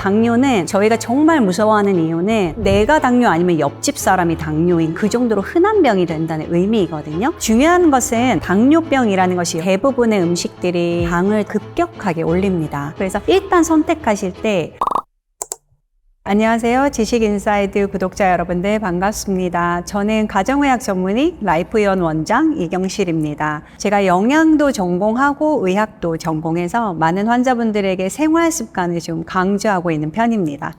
당뇨는 저희가 정말 무서워하는 이유는 내가 당뇨 아니면 옆집 사람이 당뇨인 그 정도로 흔한 병이 된다는 의미이거든요. 중요한 것은 당뇨병이라는 것이 대부분의 음식들이 당을 급격하게 올립니다. 그래서 일단 선택하실 때 안녕하세요. 지식인사이드 구독자 여러분들 반갑습니다. 저는 가정의학 전문의 라이프의원 원장 이경실입니다. 제가 영양도 전공하고 의학도 전공해서 많은 환자분들에게 생활 습관을 좀 강조하고 있는 편입니다.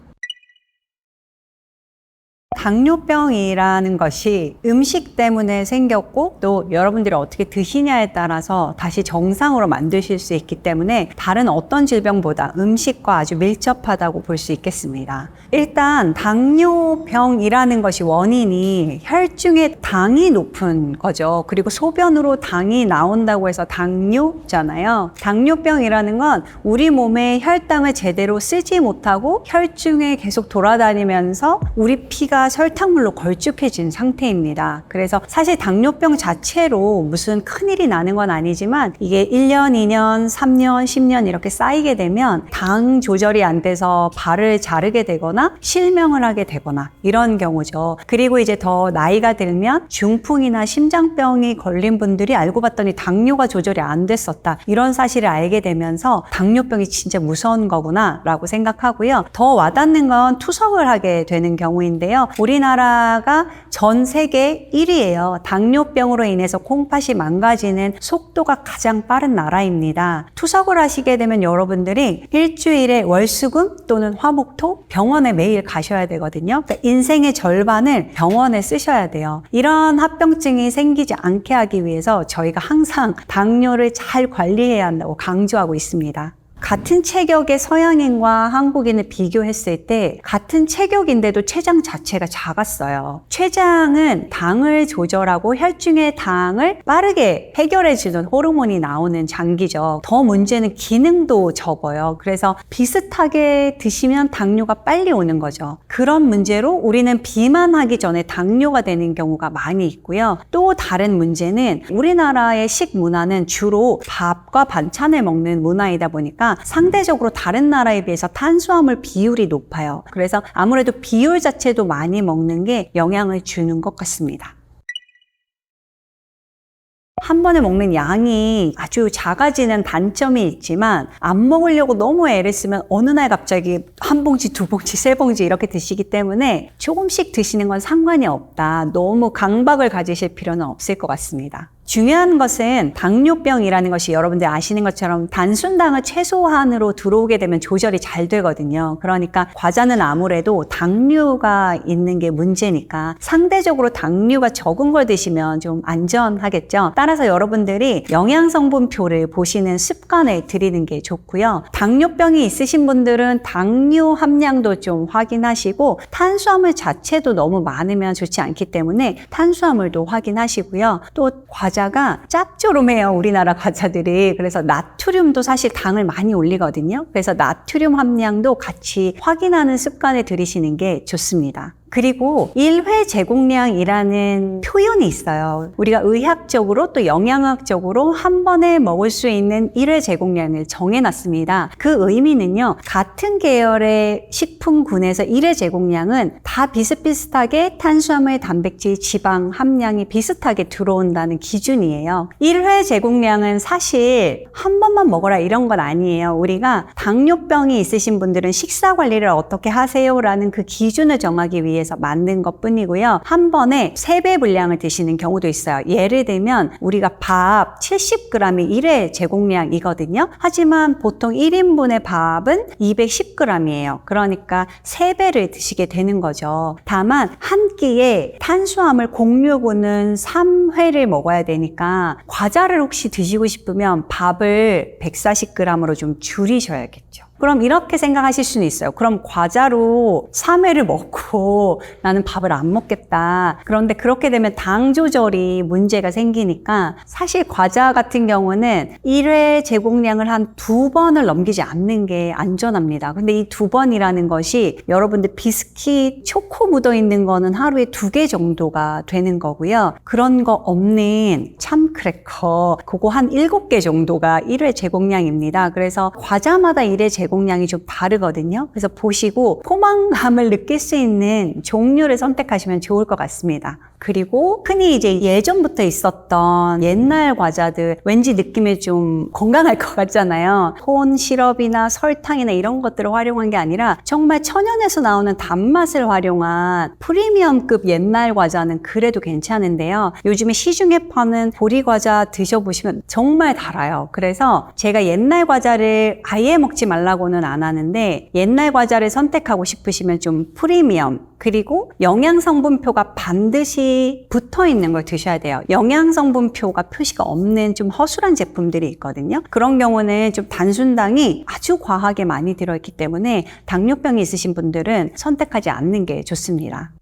당뇨병이라는 것이 음식 때문에 생겼고 또 여러분들이 어떻게 드시냐에 따라서 다시 정상으로 만드실 수 있기 때문에 다른 어떤 질병보다 음식과 아주 밀접하다고 볼 수 있겠습니다. 일단 당뇨병이라는 것이 원인이 혈중에 당이 높은 거죠. 그리고 소변으로 당이 나온다고 해서 당뇨잖아요. 당뇨병이라는 건 우리 몸에 혈당을 제대로 쓰지 못하고 혈중에 계속 돌아다니면서 우리 피가 설탕물로 걸쭉해진 상태입니다. 그래서 사실 당뇨병 자체로 무슨 큰일이 나는 건 아니지만 이게 1년, 2년, 3년, 10년 이렇게 쌓이게 되면 당 조절이 안 돼서 발을 자르게 되거나 실명을 하게 되거나 이런 경우죠. 그리고 이제 더 나이가 들면 중풍이나 심장병이 걸린 분들이 알고 봤더니 당뇨가 조절이 안 됐었다. 이런 사실을 알게 되면서 당뇨병이 진짜 무서운 거구나 라고 생각하고요. 더 와닿는 건 투석을 하게 되는 경우인데요. 우리나라가 전 세계 1위예요. 당뇨병으로 인해서 콩팥이 망가지는 속도가 가장 빠른 나라입니다. 투석을 하시게 되면 여러분들이 일주일에 월수금 또는 화목토 병원에 매일 가셔야 되거든요. 그러니까 인생의 절반을 병원에 쓰셔야 돼요. 이런 합병증이 생기지 않게 하기 위해서 저희가 항상 당뇨를 잘 관리해야 한다고 강조하고 있습니다. 같은 체격의 서양인과 한국인을 비교했을 때 같은 체격인데도 췌장 자체가 작았어요. 췌장은 당을 조절하고 혈중의 당을 빠르게 해결해주는 호르몬이 나오는 장기죠. 더 문제는 기능도 적어요. 그래서 비슷하게 드시면 당뇨가 빨리 오는 거죠. 그런 문제로 우리는 비만하기 전에 당뇨가 되는 경우가 많이 있고요. 또 다른 문제는 우리나라의 식문화는 주로 밥과 반찬을 먹는 문화이다 보니까 상대적으로 다른 나라에 비해서 탄수화물 비율이 높아요. 그래서 아무래도 비율 자체도 많이 먹는 게 영향을 주는 것 같습니다. 한 번에 먹는 양이 아주 작아지는 단점이 있지만 안 먹으려고 너무 애를 쓰면 어느 날 갑자기 한 봉지, 두 봉지, 세 봉지 이렇게 드시기 때문에 조금씩 드시는 건 상관이 없다. 너무 강박을 가지실 필요는 없을 것 같습니다. 중요한 것은 당뇨병이라는 것이 여러분들 아시는 것처럼 단순당을 최소한으로 들어오게 되면 조절이 잘 되거든요. 그러니까 과자는 아무래도 당류가 있는 게 문제니까 상대적으로 당류가 적은 걸 드시면 좀 안전하겠죠. 따라서 여러분들이 영양성분표를 보시는 습관을 들이는 게 좋고요. 당뇨병이 있으신 분들은 당류 함량도 좀 확인하시고 탄수화물 자체도 너무 많으면 좋지 않기 때문에 탄수화물도 확인하시고요. 또 과자가 짭조름해요. 우리나라 과자들이. 그래서 나트륨도 사실 당을 많이 올리거든요. 그래서 나트륨 함량도 같이 확인하는 습관을 들이시는 게 좋습니다. 그리고 1회 제공량이라는 표현이 있어요. 우리가 의학적으로 또 영양학적으로 한 번에 먹을 수 있는 1회 제공량을 정해놨습니다. 그 의미는요. 같은 계열의 식품군에서 1회 제공량은 다 비슷비슷하게 탄수화물, 단백질, 지방 함량이 비슷하게 들어온다는 기준이에요. 1회 제공량은 사실 한 번만 먹어라 이런 건 아니에요. 우리가 당뇨병이 있으신 분들은 식사 관리를 어떻게 하세요라는 그 기준을 정하기 위해서 만든 것 뿐이고요. 한 번에 3배 분량을 드시는 경우도 있어요. 예를 들면 우리가 밥 70g이 1회 제공량이거든요. 하지만 보통 1인분의 밥은 210g이에요. 그러니까 3배를 드시게 되는 거죠. 다만 한 끼에 탄수화물 공유분은 3회를 먹어야 되니까 과자를 혹시 드시고 싶으면 밥을 140g으로 좀 줄이셔야겠죠. 그럼 이렇게 생각하실 수는 있어요. 그럼 과자로 3회를 먹고 나는 밥을 안 먹겠다. 그런데 그렇게 되면 당 조절이 문제가 생기니까 사실 과자 같은 경우는 1회 제공량을 한 2번을 넘기지 않는 게 안전합니다. 근데 이 2번이라는 것이 여러분들 비스킷, 초코 묻어 있는 거는 하루에 2개 정도가 되는 거고요. 그런 거 없는 참크래커, 그거 한 7개 정도가 1회 제공량입니다. 그래서 과자마다 1회 제공량 제공량이 좀 다르거든요. 그래서 보시고 포만감을 느낄 수 있는 종류를 선택하시면 좋을 것 같습니다. 그리고 흔히 이제 예전부터 있었던 옛날 과자들 왠지 느낌이 좀 건강할 것 같잖아요. 콘 시럽이나 설탕이나 이런 것들을 활용한 게 아니라 정말 천연에서 나오는 단맛을 활용한 프리미엄급 옛날 과자는 그래도 괜찮은데요. 요즘에 시중에 파는 보리 과자 드셔보시면 정말 달아요. 그래서 제가 옛날 과자를 아예 먹지 말라고는 안 하는데 옛날 과자를 선택하고 싶으시면 좀 프리미엄 그리고 영양성분표가 반드시 붙어있는 걸 드셔야 돼요. 영양성분표가 표시가 없는 좀 허술한 제품들이 있거든요. 그런 경우는 좀 단순당이 아주 과하게 많이 들어있기 때문에 당뇨병이 있으신 분들은 선택하지 않는 게 좋습니다.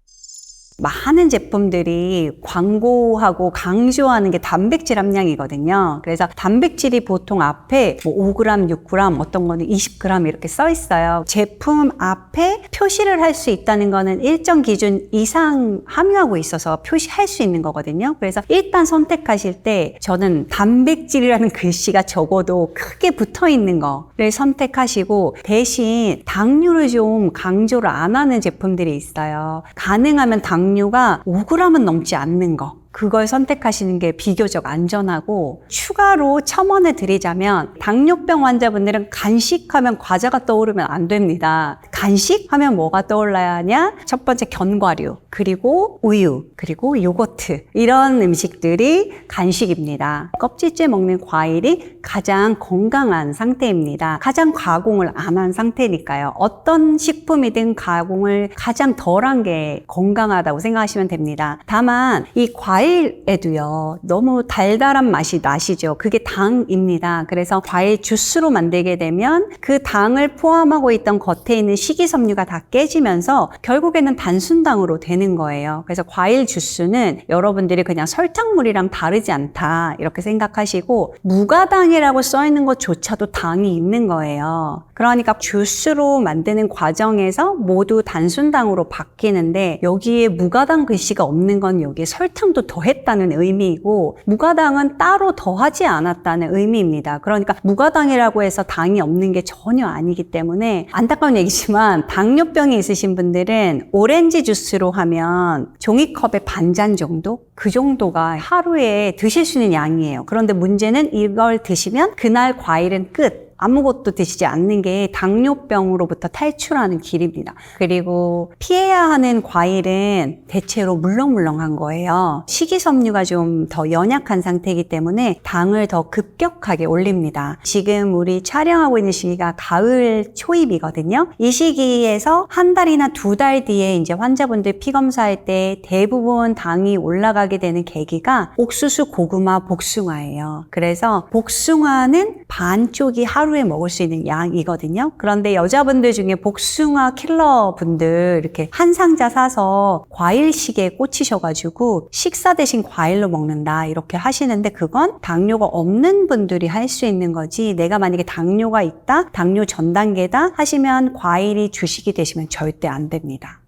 많은 제품들이 광고하고 강조하는 게 단백질 함량이거든요. 그래서 단백질이 보통 앞에 뭐 5g, 6g, 어떤 거는 20g 이렇게 써 있어요. 제품 앞에 표시를 할 수 있다는 거는 일정 기준 이상 함유하고 있어서 표시할 수 있는 거거든요. 그래서 일단 선택하실 때 저는 단백질이라는 글씨가 적어도 크게 붙어 있는 거를 선택하시고 대신 당류를 좀 강조를 안 하는 제품들이 있어요. 가능하면 당류가 5g은 넘지 않는 거. 그걸 선택하시는 게 비교적 안전하고 추가로 첨언해 드리자면 당뇨병 환자분들은 간식하면 과자가 떠오르면 안 됩니다. 간식하면 뭐가 떠올라야 하냐? 첫 번째 견과류, 그리고 우유, 그리고 요거트 이런 음식들이 간식입니다. 껍질째 먹는 과일이 가장 건강한 상태입니다. 가장 가공을 안 한 상태니까요. 어떤 식품이든 가공을 가장 덜한 게 건강하다고 생각하시면 됩니다. 다만 이 과일에도요 너무 달달한 맛이 나시죠. 그게 당입니다. 그래서 과일 주스로 만들게 되면 그 당을 포함하고 있던 겉에 있는 식이섬유가 다 깨지면서 결국에는 단순당으로 되는 거예요. 그래서 과일 주스는 여러분들이 그냥 설탕물이랑 다르지 않다 이렇게 생각하시고 무가당이라고 써 있는 것조차도 당이 있는 거예요. 그러니까 주스로 만드는 과정에서 모두 단순당으로 바뀌는데 여기에 무가당 글씨가 없는 건 여기에 설탕도 더했다는 의미이고 무가당은 따로 더하지 않았다는 의미입니다. 그러니까 무가당이라고 해서 당이 없는 게 전혀 아니기 때문에 안타까운 얘기지만 당뇨병이 있으신 분들은 오렌지 주스로 하면 종이컵의 반잔 정도? 그 정도가 하루에 드실 수 있는 양이에요. 그런데 문제는 이걸 드시면 그날 과일은 끝. 아무것도 드시지 않는 게 당뇨병으로부터 탈출하는 길입니다. 그리고 피해야 하는 과일은 대체로 물렁물렁한 거예요. 식이섬유가 좀 더 연약한 상태이기 때문에 당을 더 급격하게 올립니다. 지금 우리 촬영하고 있는 시기가 가을 초입이거든요. 이 시기에서 한 달이나 2달 뒤에 이제 환자분들 피검사할 때 대부분 당이 올라가게 되는 계기가 옥수수, 고구마, 복숭아예요. 그래서 복숭아는 반쪽이 하루에 먹을 수 있는 양이거든요. 그런데 여자분들 중에 복숭아 킬러 분들 이렇게 한 상자 사서 과일식에 꽂히셔가지고 식사 대신 과일로 먹는다 이렇게 하시는데 그건 당뇨가 없는 분들이 할 수 있는 거지 내가 만약에 당뇨가 있다, 당뇨 전 단계다 하시면 과일이 주식이 되시면 절대 안 됩니다.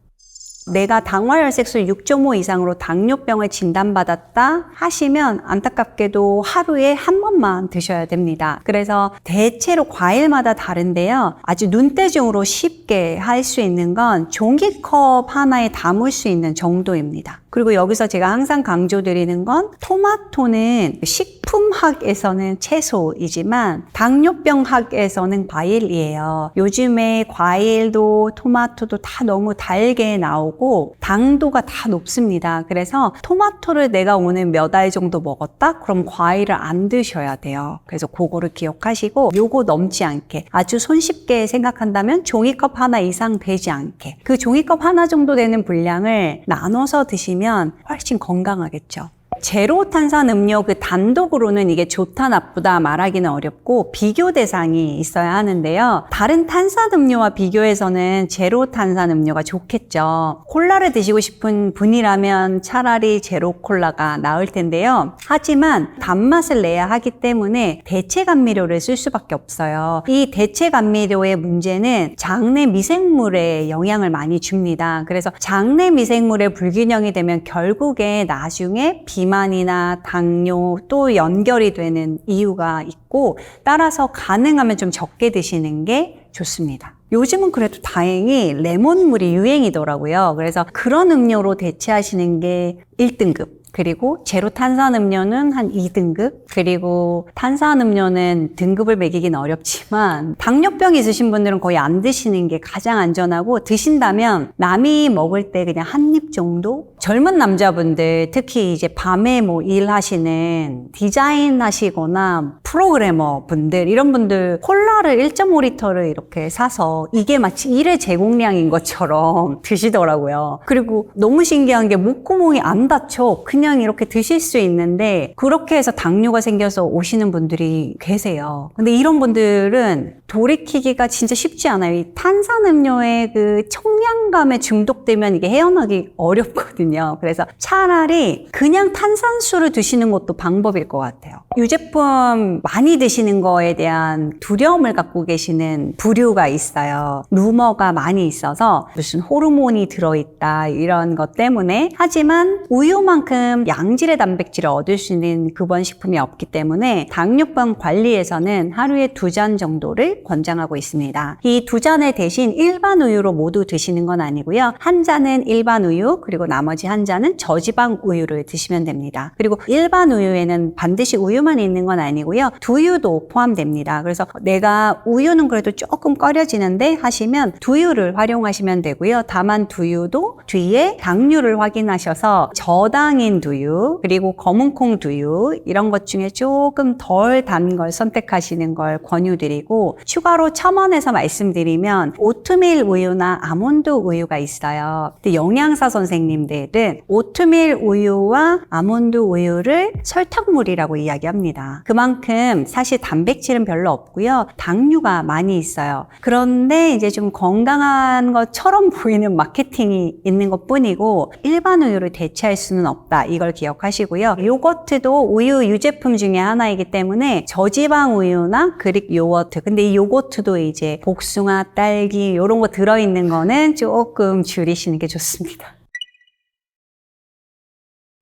내가 당화혈색술 6.5 이상으로 당뇨병을 진단받았다 하시면 안타깝게도 하루에 한 번만 드셔야 됩니다. 그래서 대체로 과일마다 다른데요. 아주 눈대중으로 쉽게 할 수 있는 건 종이컵 하나에 담을 수 있는 정도입니다. 그리고 여기서 제가 항상 강조드리는 건 토마토는 식품학에서는 채소이지만 당뇨병학에서는 과일이에요. 요즘에 과일도 토마토도 다 너무 달게 나오고 당도가 다 높습니다. 그래서 토마토를 내가 오늘 몇 알 정도 먹었다? 그럼 과일을 안 드셔야 돼요. 그래서 그거를 기억하시고 요거 넘지 않게 아주 손쉽게 생각한다면 종이컵 하나 이상 되지 않게 그 종이컵 하나 정도 되는 분량을 나눠서 드시면 훨씬 건강하겠죠. 제로 탄산 음료 그 단독으로는 이게 좋다 나쁘다 말하기는 어렵고 비교 대상이 있어야 하는데요. 다른 탄산 음료와 비교해서는 제로 탄산 음료가 좋겠죠. 콜라를 드시고 싶은 분이라면 차라리 제로 콜라가 나을 텐데요. 하지만 단맛을 내야 하기 때문에 대체 감미료를 쓸 수밖에 없어요. 이 대체 감미료의 문제는 장내 미생물에 영향을 많이 줍니다. 그래서 장내 미생물의 불균형이 되면 결국에 나중에 비만이나 당뇨 또 연결이 되는 이유가 있고 따라서 가능하면 좀 적게 드시는 게 좋습니다. 요즘은 그래도 다행히 레몬물이 유행이더라고요. 그래서 그런 음료로 대체하시는 게 1등급. 그리고 제로 탄산음료는 한 2등급, 그리고 탄산음료는 등급을 매기긴 어렵지만 당뇨병 있으신 분들은 거의 안 드시는 게 가장 안전하고, 드신다면 남이 먹을 때 그냥 한 입 정도? 젊은 남자분들, 특히 이제 밤에 뭐 일하시는 디자인 하시거나 프로그래머 분들, 이런 분들 콜라를 1.5리터를 이렇게 사서 이게 마치 일의 제공량인 것처럼 드시더라고요. 그리고 너무 신기한 게 목구멍이 안 닫혀. 그냥 이렇게 드실 수 있는데, 그렇게 해서 당뇨가 생겨서 오시는 분들이 계세요. 근데 이런 분들은 돌이키기가 진짜 쉽지 않아요. 이 탄산음료의 그 청량감에 중독되면 이게 헤어나기 어렵거든요. 그래서 차라리 그냥 탄산수를 드시는 것도 방법일 것 같아요. 유제품 많이 드시는 거에 대한 두려움을 갖고 계시는 부류가 있어요. 루머가 많이 있어서 무슨 호르몬이 들어있다 이런 것 때문에. 하지만 우유만큼 양질의 단백질을 얻을 수 있는 급원식품이 없기 때문에 당뇨병 관리에서는 하루에 2잔 정도를 권장하고 있습니다. 이 2잔의 대신 일반 우유로 모두 드시는 건 아니고요. 한 잔은 일반 우유, 그리고 나머지 한 잔은 저지방 우유를 드시면 됩니다. 그리고 일반 우유에는 반드시 우유만 있는 건 아니고요. 두유도 포함됩니다. 그래서 내가 우유는 그래도 조금 꺼려지는데 하시면 두유를 활용하시면 되고요. 다만 두유도 뒤에 당류를 확인하셔서 저당인 두유, 그리고 검은콩 두유, 이런 것 중에 조금 덜 단 걸 선택하시는 걸 권유드리고, 추가로 첨언해서 말씀드리면 오트밀 우유나 아몬드 우유가 있어요. 근데 영양사 선생님들은 오트밀 우유와 아몬드 우유를 설탕물이라고 이야기합니다. 그만큼 사실 단백질은 별로 없고요. 당류가 많이 있어요. 그런데 이제 좀 건강한 것처럼 보이는 마케팅이 있는 것뿐이고, 일반 우유를 대체할 수는 없다. 이걸 기억하시고요. 요거트도 우유 유제품 중에 하나이기 때문에 저지방 우유나 그릭 요거트, 근데 이 요거트도 이제 복숭아, 딸기 이런 거 들어있는 거는 조금 줄이시는 게 좋습니다.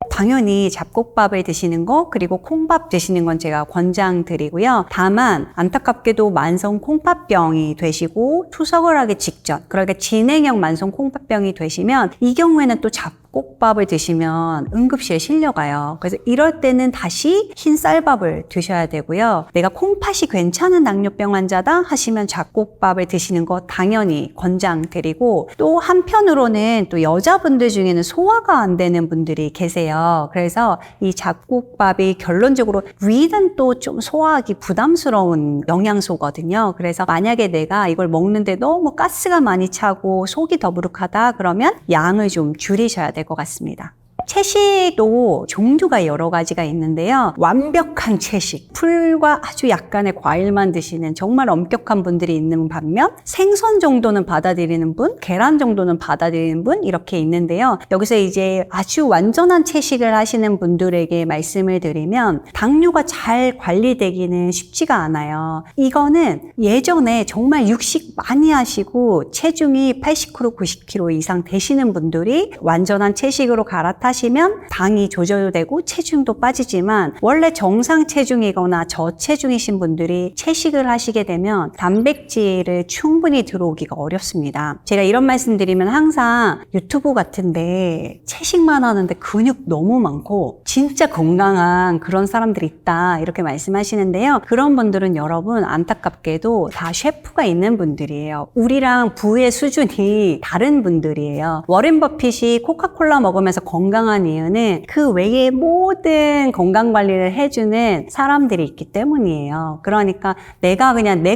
당연히 잡곡밥을 드시는 거, 그리고 콩밥 드시는 건 제가 권장드리고요. 다만 안타깝게도 만성 콩팥병이 되시고 투석을 하기 직전, 그러니까 진행형 만성 콩팥병이 되시면 이 경우에는 또 잡곡밥을 드시면 응급실에 실려가요. 그래서 이럴 때는 다시 흰쌀밥을 드셔야 되고요. 내가 콩팥이 괜찮은 당뇨병 환자다 하시면 잡곡밥을 드시는 거 당연히 권장드리고, 또 한편으로는 또 여자분들 중에는 소화가 안 되는 분들이 계세요. 그래서 이 잡곡밥이 결론적으로 위는 또 좀 소화하기 부담스러운 영양소거든요. 그래서 만약에 내가 이걸 먹는데 너무 가스가 많이 차고 속이 더부룩하다 그러면 양을 좀 줄이셔야 될 것 같습니다. 채식도 종류가 여러 가지가 있는데요. 완벽한 채식, 풀과 아주 약간의 과일만 드시는 정말 엄격한 분들이 있는 반면, 생선 정도는 받아들이는 분, 계란 정도는 받아들이는 분, 이렇게 있는데요. 여기서 이제 아주 완전한 채식을 하시는 분들에게 말씀을 드리면 당뇨가 잘 관리되기는 쉽지가 않아요. 이거는 예전에 정말 육식 많이 하시고 체중이 80kg, 90kg 이상 되시는 분들이 완전한 채식으로 갈아타시면 당이 조절되고 체중도 빠지지만, 원래 정상 체중이거나 저체중이신 분들이 채식을 하시게 되면 단백질을 충분히 들어오기가 어렵습니다. 제가 이런 말씀 드리면 항상 유튜브 같은데 채식만 하는데 근육 너무 많고 진짜 건강한 그런 사람들이 있다 이렇게 말씀하시는데요. 그런 분들은 여러분 안타깝게도 다 셰프가 있는 분들이에요. 우리랑 부의 수준이 다른 분들이에요. 워렌 버핏이 코카콜라 먹으면서 건강한 이유는 그 외에 모든 건강관리를 해주는 사람들이 있기 때문이에요. 그러니까 내가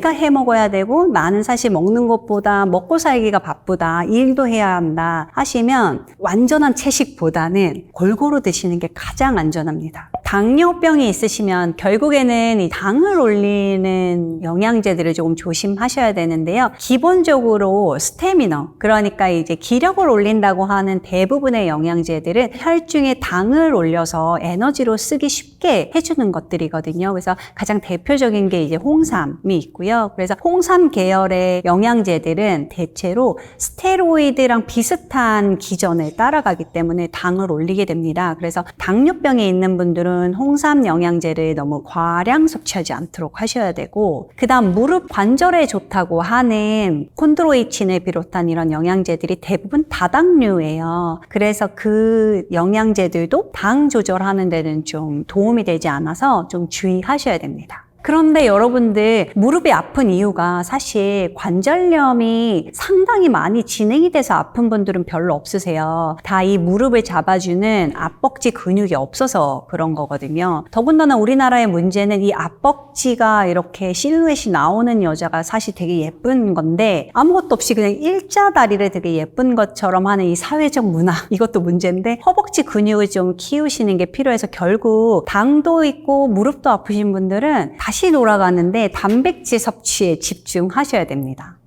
해 먹어야 되고, 나는 사실 먹는 것보다 먹고 살기가 바쁘다, 일도 해야 한다 하시면 완전한 채식보다는 골고루 드시는 게 가장 안전합니다. 당뇨병이 있으시면 결국에는 이 당을 올리는 영양제들을 조금 조심하셔야 되는데요. 기본적으로 스태미너, 그러니까 이제 기력을 올린다고 하는 대부분의 영양제들은 혈중에 당을 올려서 에너지로 쓰기 쉽게 해주는 것들이거든요. 그래서 가장 대표적인 게 이제 홍삼이 있고요. 그래서 홍삼 계열의 영양제들은 대체로 스테로이드랑 비슷한 기전을 따라가기 때문에 당을 올리게 됩니다. 그래서 당뇨병이 있는 분들은 무릎은 홍삼 영양제를 너무 과량 섭취하지 않도록 하셔야 되고, 그 다음 무릎 관절에 좋다고 하는 콘드로이친을 비롯한 이런 영양제들이 대부분 다당류예요. 그래서 그 영양제들도 당 조절하는 데는 좀 도움이 되지 않아서 좀 주의하셔야 됩니다. 그런데 여러분들 무릎이 아픈 이유가 사실 관절염이 상당히 많이 진행이 돼서 아픈 분들은 별로 없으세요. 다 이 무릎을 잡아주는 앞벅지 근육이 없어서 그런 거거든요. 더군다나 우리나라의 문제는 이 앞벅지가 이렇게 실루엣이 나오는 여자가 사실 되게 예쁜 건데, 아무것도 없이 그냥 일자 다리를 되게 예쁜 것처럼 하는 이 사회적 문화, 이것도 문제인데, 허벅지 근육을 좀 키우시는 게 필요해서 결국 당도 있고 무릎도 아프신 분들은 다시 돌아가는데 단백질 섭취에 집중하셔야 됩니다.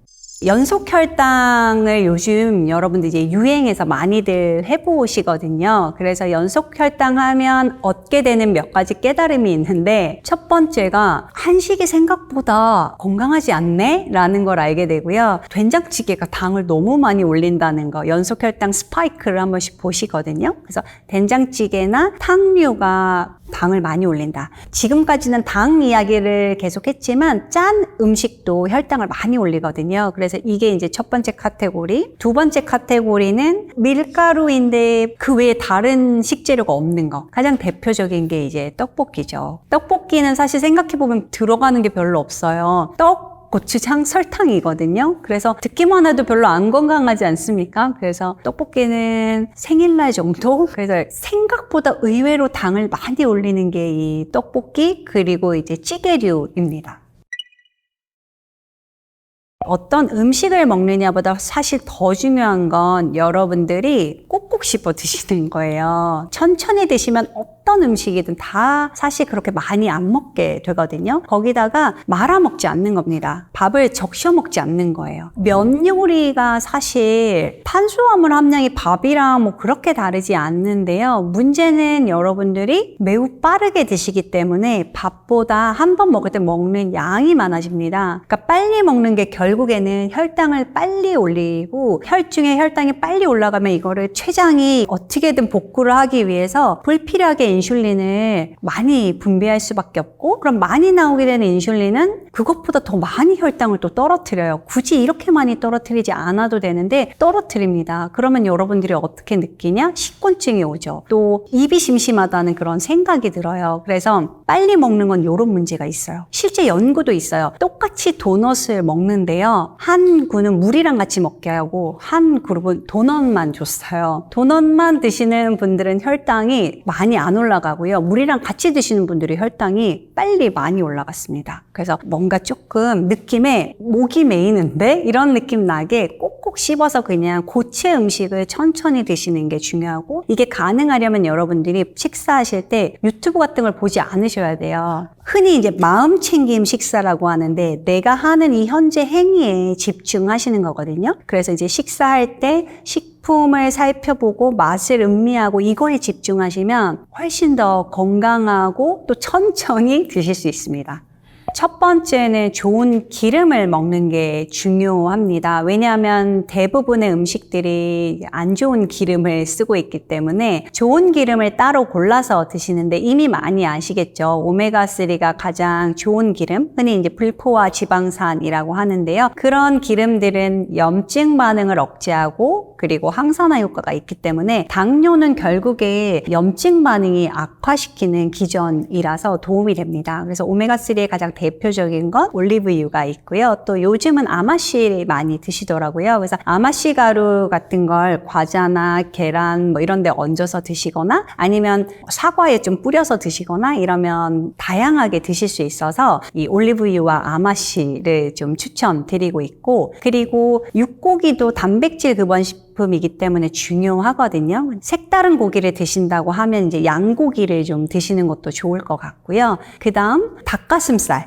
연속혈당을 요즘 여러분들 이제 유행해서 많이들 해보시거든요. 그래서 연속혈당 하면 얻게 되는 몇 가지 깨달음이 있는데, 첫 번째가 한식이 생각보다 건강하지 않네? 라는 걸 알게 되고요. 된장찌개가 당을 너무 많이 올린다는 거, 연속혈당 스파이크를 한 번씩 보시거든요. 그래서 된장찌개나 탕류가 당을 많이 올린다. 지금까지는 당 이야기를 계속했지만 짠 음식도 혈당을 많이 올리거든요. 그래서 이게 이제 첫 번째 카테고리. 두 번째 카테고리는 밀가루인데 그 외에 다른 식재료가 없는 거. 가장 대표적인 게 이제 떡볶이죠. 떡볶이는 사실 생각해보면 들어가는 게 별로 없어요. 고추장, 설탕이거든요. 그래서 듣기만 해도 별로 안 건강하지 않습니까? 그래서 떡볶이는 생일날 정도? 그래서 생각보다 의외로 당을 많이 올리는 게 이 떡볶이, 그리고 이제 찌개류입니다. 어떤 음식을 먹느냐보다 사실 더 중요한 건 여러분들이 꼭꼭 씹어 드시는 거예요. 천천히 드시면 어떤 음식이든 다 사실 그렇게 많이 안 먹게 되거든요. 거기다가 말아 먹지 않는 겁니다. 밥을 적셔 먹지 않는 거예요. 면 요리가 사실 탄수화물 함량이 밥이랑 뭐 그렇게 다르지 않는데요. 문제는 여러분들이 매우 빠르게 드시기 때문에 밥보다 한 번 먹을 때 먹는 양이 많아집니다. 그러니까 빨리 먹는 게 결국에는 혈당을 빨리 올리고, 혈중에 혈당이 빨리 올라가면 이거를 췌장이 어떻게든 복구를 하기 위해서 불필요하게 인슐린을 많이 분비할 수밖에 없고, 그럼 많이 나오게 되는 인슐린은 그것보다 더 많이 혈당을 또 떨어뜨려요. 굳이 이렇게 많이 떨어뜨리지 않아도 되는데 떨어뜨립니다. 그러면 여러분들이 어떻게 느끼냐? 식곤증이 오죠. 또 입이 심심하다는 그런 생각이 들어요. 그래서 빨리 먹는 건 이런 문제가 있어요. 실제 연구도 있어요. 똑같이 도넛을 먹는데요. 한 군은 물이랑 같이 먹게 하고 한 그룹은 도넛만 줬어요. 도넛만 드시는 분들은 혈당이 많이 안 올라가고요. 물이랑 같이 드시는 분들이 혈당이 빨리 많이 올라갔습니다. 그래서 뭔가 조금 느낌에 목이 메이는데? 이런 느낌 나게 꼭꼭 씹어서 그냥 고체 음식을 천천히 드시는 게 중요하고, 이게 가능하려면 여러분들이 식사하실 때 유튜브 같은 걸 보지 않으셔야 돼요. 흔히 이제 마음 챙김 식사라고 하는데, 내가 하는 이 현재 행위에 집중하시는 거거든요. 그래서 이제 식사할 때 식품을 살펴보고 맛을 음미하고 이거에 집중하시면 훨씬 더 건강하고 또 천천히 드실 수 있습니다. 첫 번째는 좋은 기름을 먹는 게 중요합니다. 왜냐하면 대부분의 음식들이 안 좋은 기름을 쓰고 있기 때문에 좋은 기름을 따로 골라서 드시는데, 이미 많이 아시겠죠? 오메가3가 가장 좋은 기름, 흔히 이제 불포화 지방산이라고 하는데요. 그런 기름들은 염증 반응을 억제하고 그리고 항산화 효과가 있기 때문에 당뇨는 결국에 염증 반응이 악화시키는 기전이라서 도움이 됩니다. 그래서 오메가3의 가장 대표적인 건 올리브유가 있고요. 또 요즘은 아마씨 많이 드시더라고요. 그래서 아마씨 가루 같은 걸 과자나 계란 뭐 이런 데 얹어서 드시거나, 아니면 사과에 좀 뿌려서 드시거나 이러면 다양하게 드실 수 있어서 이 올리브유와 아마씨를 좀 추천드리고 있고, 그리고 육고기도 단백질 기반 식품이기 때문에 중요하거든요. 색다른 고기를 드신다고 하면 이제 양고기를 좀 드시는 것도 좋을 것 같고요. 그 다음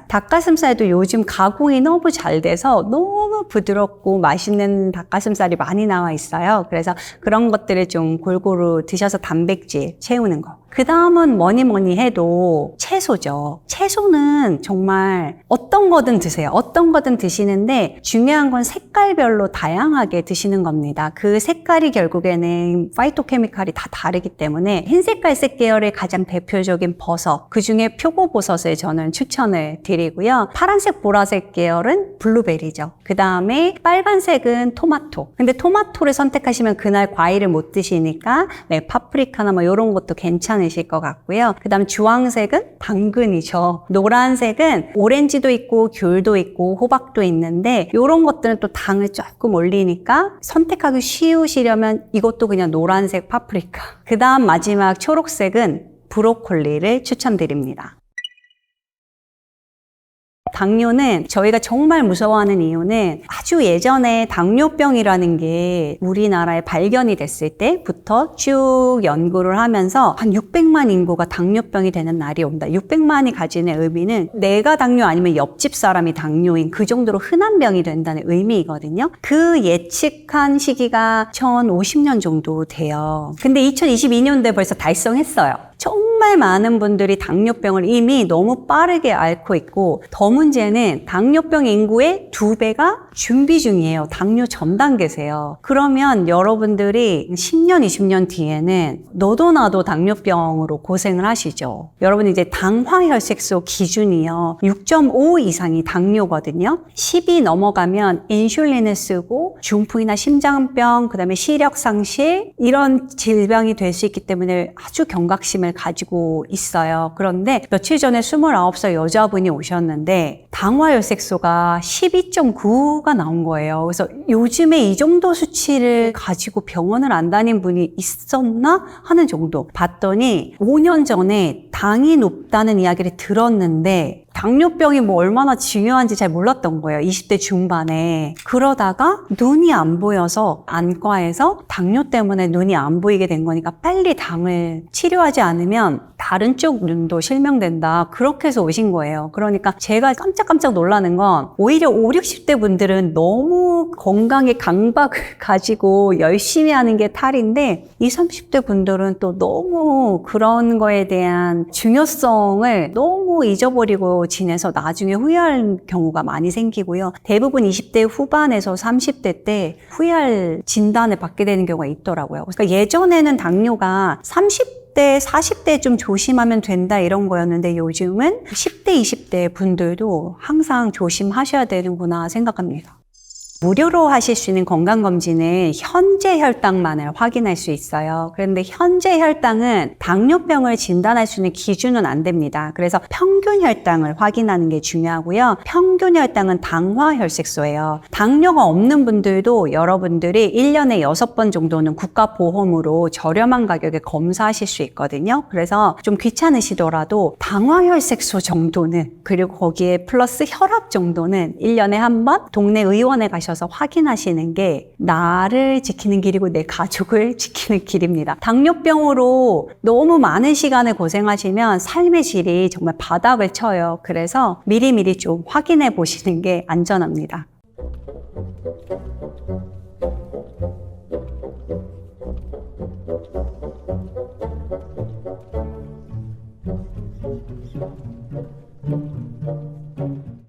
닭가슴살도 요즘 가공이 너무 잘 돼서 너무 부드럽고 맛있는 닭가슴살이 많이 나와 있어요. 그래서 그런 것들을 좀 골고루 드셔서 단백질 채우는 거. 그 다음은 뭐니 해도 채소죠. 채소는 정말 어떤 거든 드세요. 어떤 거든 드시는데 중요한 건 색깔별로 다양하게 드시는 겁니다. 그 색깔이 결국에는 파이토케미칼이 다 다르기 때문에 흰색, 갈색 계열의 가장 대표적인 버섯, 그 중에 표고버섯을 저는 추천을 드리고요. 파란색, 보라색 계열은 블루베리죠. 그 다음에 빨간색은 토마토. 근데 토마토를 선택하시면 그날 과일을 못 드시니까 파프리카나 뭐 이런 것도 괜찮으실 것 같고요. 그 다음 주황색은 당근이죠. 노란색은 오렌지도 있고 귤도 있고 호박도 있는데 이런 것들은 또 당을 조금 올리니까 선택하기 쉬우시려면 이것도 그냥 노란색 파프리카. 그 다음 마지막 초록색은 브로콜리를 추천드립니다. 당뇨는 저희가 정말 무서워하는 이유는 아주 예전에 당뇨병이라는 게 우리나라에 발견이 됐을 때부터 쭉 연구를 하면서 한 600만 인구가 당뇨병이 되는 날이 온다. 600만이 가지는 의미는 내가 당뇨 아니면 옆집 사람이 당뇨인 그 정도로 흔한 병이 된다는 의미이거든요. 그 예측한 시기가 2050년 정도 돼요. 근데 2022년도에 벌써 달성했어요. 정말 많은 분들이 당뇨병을 이미 너무 빠르게 앓고 있고 더 문제는 당뇨병 인구의 2배가 준비 중이에요. 당뇨 전 단계세요. 그러면 여러분들이 10년, 20년 뒤에는 너도 나도 당뇨병으로 고생을 하시죠. 여러분 이제 당화혈색소 기준이요. 6.5 이상이 당뇨거든요. 10이 넘어가면 인슐린을 쓰고 중풍이나 심장병, 그 다음에 시력 상실 이런 질병이 될 수 있기 때문에 아주 경각심을 가지고 있어요. 그런데 며칠 전에 29살 여자분이 오셨는데 당화혈색소가 12.9가 나온 거예요. 그래서 요즘에 이 정도 수치를 가지고 병원을 안 다닌 분이 있었나 하는 정도. 봤더니 5년 전에 당이 높다는 이야기를 들었는데 당뇨병이 뭐 얼마나 중요한지 잘 몰랐던 거예요. 20대 중반에. 그러다가 눈이 안 보여서 안과에서 당뇨 때문에 눈이 안 보이게 된 거니까 빨리 당을 치료하지 않으면 다른 쪽 눈도 실명된다. 그렇게 해서 오신 거예요. 그러니까 제가 깜짝깜짝 놀라는 건 오히려 5, 60대 분들은 너무 건강에 강박을 가지고 열심히 하는 게 탈인데 20, 30대 분들은 또 너무 그런 거에 대한 중요성을 너무 잊어버리고 지내서 나중에 후회할 경우가 많이 생기고요. 대부분 20대 후반에서 30대 때 후회할 진단을 받게 되는 경우가 있더라고요. 그러니까 예전에는 당뇨가 30대, 40대 좀 조심하면 된다 이런 거였는데 요즘은 10대, 20대 분들도 항상 조심하셔야 되는구나 생각합니다. 무료로 하실 수 있는 건강검진은 현재 혈당만을 확인할 수 있어요. 그런데 현재 혈당은 당뇨병을 진단할 수 있는 기준은 안 됩니다. 그래서 평균 혈당을 확인하는 게 중요하고요. 평균 혈당은 당화혈색소예요. 당뇨가 없는 분들도 여러분들이 1년에 6번 정도는 국가보험으로 저렴한 가격에 검사하실 수 있거든요. 그래서 좀 귀찮으시더라도 당화혈색소 정도는 그리고 거기에 플러스 혈압 정도는 1년에 한 번 동네 의원에 가셔서 확인하시는 게 나를 지키는 길이고 내 가족을 지키는 길입니다. 당뇨병으로 너무 많은 시간을 고생하시면 삶의 질이 정말 바닥을 쳐요. 그래서 미리미리 좀 확인해 보시는 게 안전합니다.